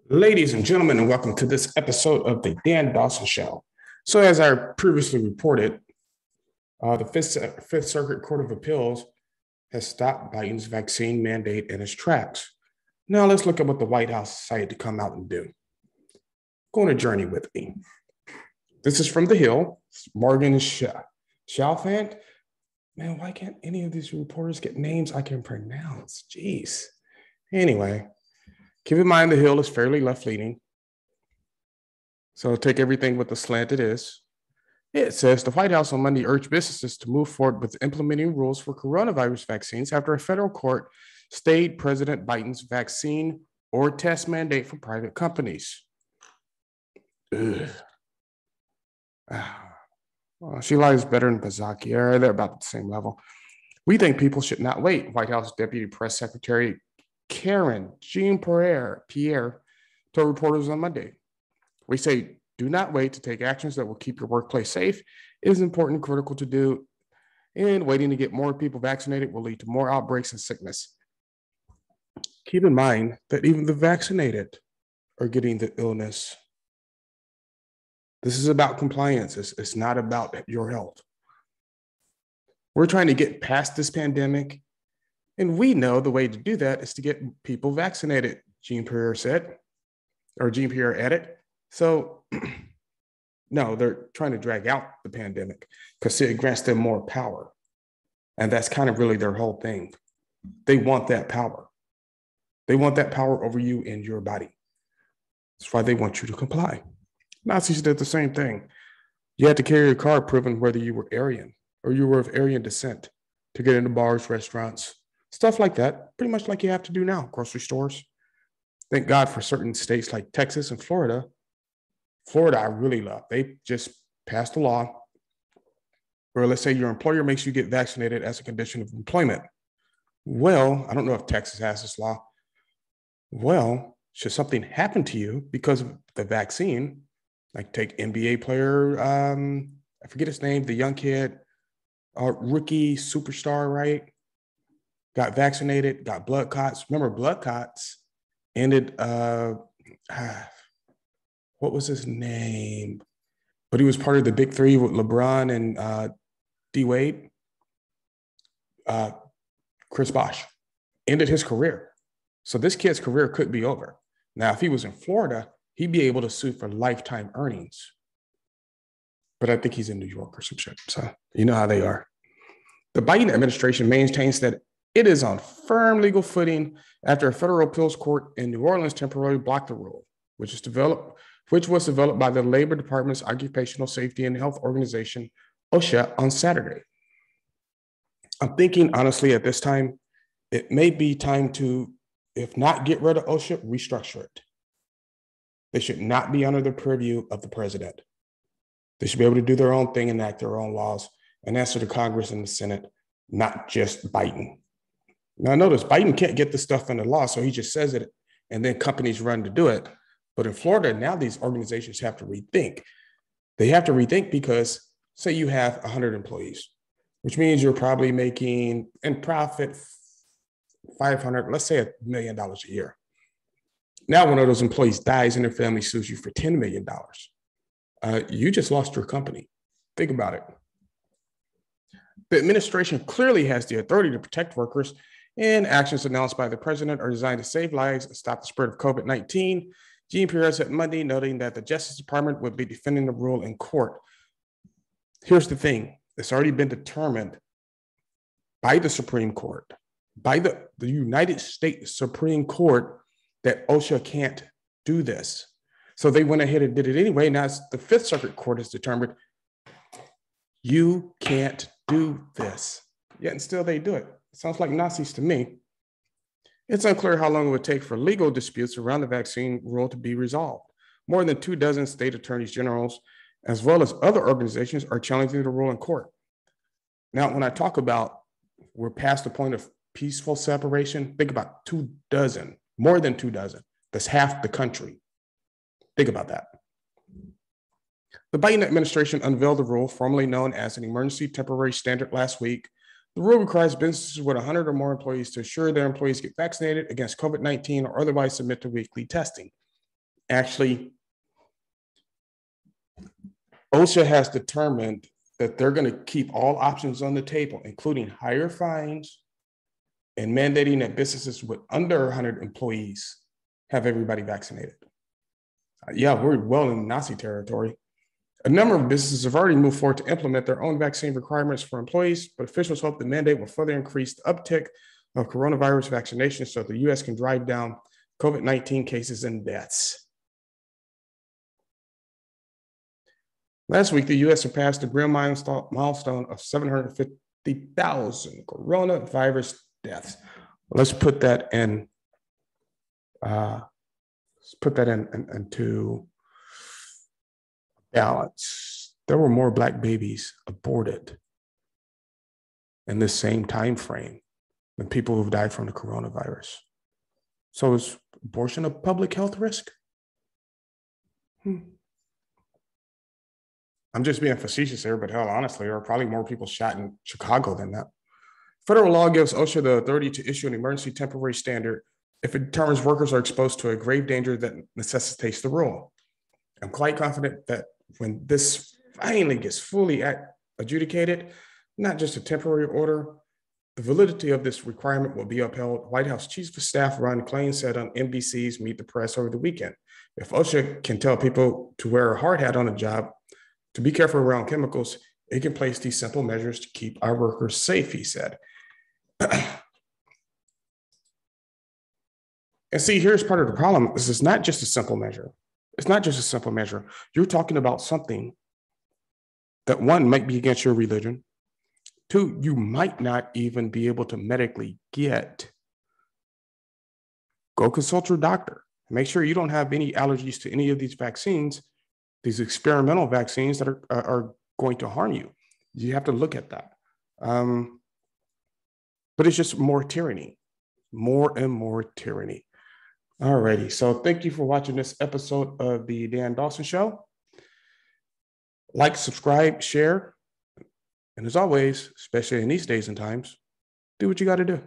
Ladies and gentlemen, and welcome to this episode of the Dan Dawson Show. So, as I previously reported, the Fifth Circuit Court of Appeals has stopped Biden's vaccine mandate in its tracks. Now, let's look at what the White House decided to come out and do. Go on a journey with me. This is from The Hill, Morgan Chalfant. Man, why can't any of these reporters get names I can pronounce? Jeez. Anyway, keep in mind The Hill is fairly left-leaning, so take everything with the slant it is. It says the White House on Monday urged businesses to move forward with implementing rules for coronavirus vaccines after a federal court stayed President Biden's vaccine or test mandate for private companies. Well, she lies better than Pazaki. They're about the same level. We think people should not wait, White House Deputy Press Secretary Karen Jean-Pierre told reporters on Monday. We say, do not wait to take actions that will keep your workplace safe. It is important and critical to do, and waiting to get more people vaccinated will lead to more outbreaks and sickness. Keep in mind that even the vaccinated are getting the illness. This is about compliance. It's not about your health. We're trying to get past this pandemic, and we know the way to do that is to get people vaccinated, Jean-Pierre said, or Jean-Pierre added. So, no, they're trying to drag out the pandemic because it grants them more power. And that's kind of really their whole thing. They want that power. They want that power over you and your body. That's why they want you to comply. Nazis did the same thing. You had to carry a card proving whether you were Aryan or you were of Aryan descent to get into bars, restaurants, stuff like that, pretty much like you have to do now, grocery stores. Thank God for certain states like Texas and Florida. Florida, I really love. They just passed a law where, let's say your employer makes you get vaccinated as a condition of employment. Well, I don't know if Texas has this law. Well, should something happen to you because of the vaccine, like take NBA player, I forget his name, the young kid, rookie superstar, right? Got vaccinated, got blood clots. Remember, blood clots ended, what was his name? But he was part of the big three with LeBron and D Wade. Chris Bosh ended his career. So this kid's career could be over. Now, if he was in Florida, he'd be able to sue for lifetime earnings. But I think he's in New York or some shit. So you know how they are. The Biden administration maintains that it is on firm legal footing after a federal appeals court in New Orleans temporarily blocked the rule, which was developed by the Labor Department's Occupational Safety and Health Organization, OSHA, on Saturday. I'm thinking, honestly, at this time, it may be time to, if not get rid of OSHA, restructure it. They should not be under the purview of the president. They should be able to do their own thing, enact their own laws, and answer to Congress and the Senate, not just Biden. Now, notice Biden can't get the stuff into law, so he just says it, and then companies run to do it. But in Florida, now these organizations have to rethink. They have to rethink because, say you have 100 employees, which means you're probably making in profit 500, let's say $1 million a year. Now, one of those employees dies and their family sues you for $10 million. You just lost your company. Think about it. The administration clearly has the authority to protect workers, and actions announced by the president are designed to save lives and stop the spread of COVID-19. Jean-Pierre said Monday, noting that the Justice Department would be defending the rule in court. Here's the thing. It's already been determined by the Supreme Court, by the United States Supreme Court, that OSHA can't do this. So they went ahead and did it anyway. Now the Fifth Circuit Court has determined you can't do this. Yet and still they do it. It sounds like Nazis to me. It's unclear how long it would take for legal disputes around the vaccine rule to be resolved. More than 24 state attorneys generals, as well as other organizations, are challenging the rule in court. Now, when I talk about we're past the point of peaceful separation, think about 24, more than 24. That's half the country. Think about that. The Biden administration unveiled the rule, formerly known as an emergency temporary standard, last week. The rule requires businesses with 100 or more employees to ensure their employees get vaccinated against COVID-19 or otherwise submit to weekly testing. Actually, OSHA has determined that they're going to keep all options on the table, including higher fines and mandating that businesses with under 100 employees have everybody vaccinated. Yeah, we're well in Nazi territory. A number of businesses have already moved forward to implement their own vaccine requirements for employees, but officials hope the mandate will further increase the uptick of coronavirus vaccinations so the U.S. can drive down COVID-19 cases and deaths. Last week, the U.S. surpassed the grim milestone of 750,000 coronavirus deaths. Let's put that in. Into balance. There were more Black babies aborted in this same time frame than people who've died from the coronavirus. So is abortion a public health risk? I'm just being facetious here, but hell, honestly, there are probably more people shot in Chicago than that. Federal law gives OSHA the authority to issue an emergency temporary standard if it determines workers are exposed to a grave danger that necessitates the rule. I'm quite confident that when this finally gets fully adjudicated, not just a temporary order, the validity of this requirement will be upheld. White House Chief of Staff Ron Klain said on NBC's Meet the Press over the weekend, if OSHA can tell people to wear a hard hat on a job, to be careful around chemicals, it can place these simple measures to keep our workers safe, he said. And see, here's part of the problem. This is not just a simple measure. It's not just a simple measure. You're talking about something that, one, might be against your religion. Two, you might not even be able to medically get. Go consult your doctor. Make sure you don't have any allergies to any of these vaccines, these experimental vaccines that are going to harm you. You have to look at that. But it's just more tyranny, more and more tyranny. All righty. So thank you for watching this episode of the Dan Dawson Show. Like, subscribe, share. And as always, especially in these days and times, do what you got to do.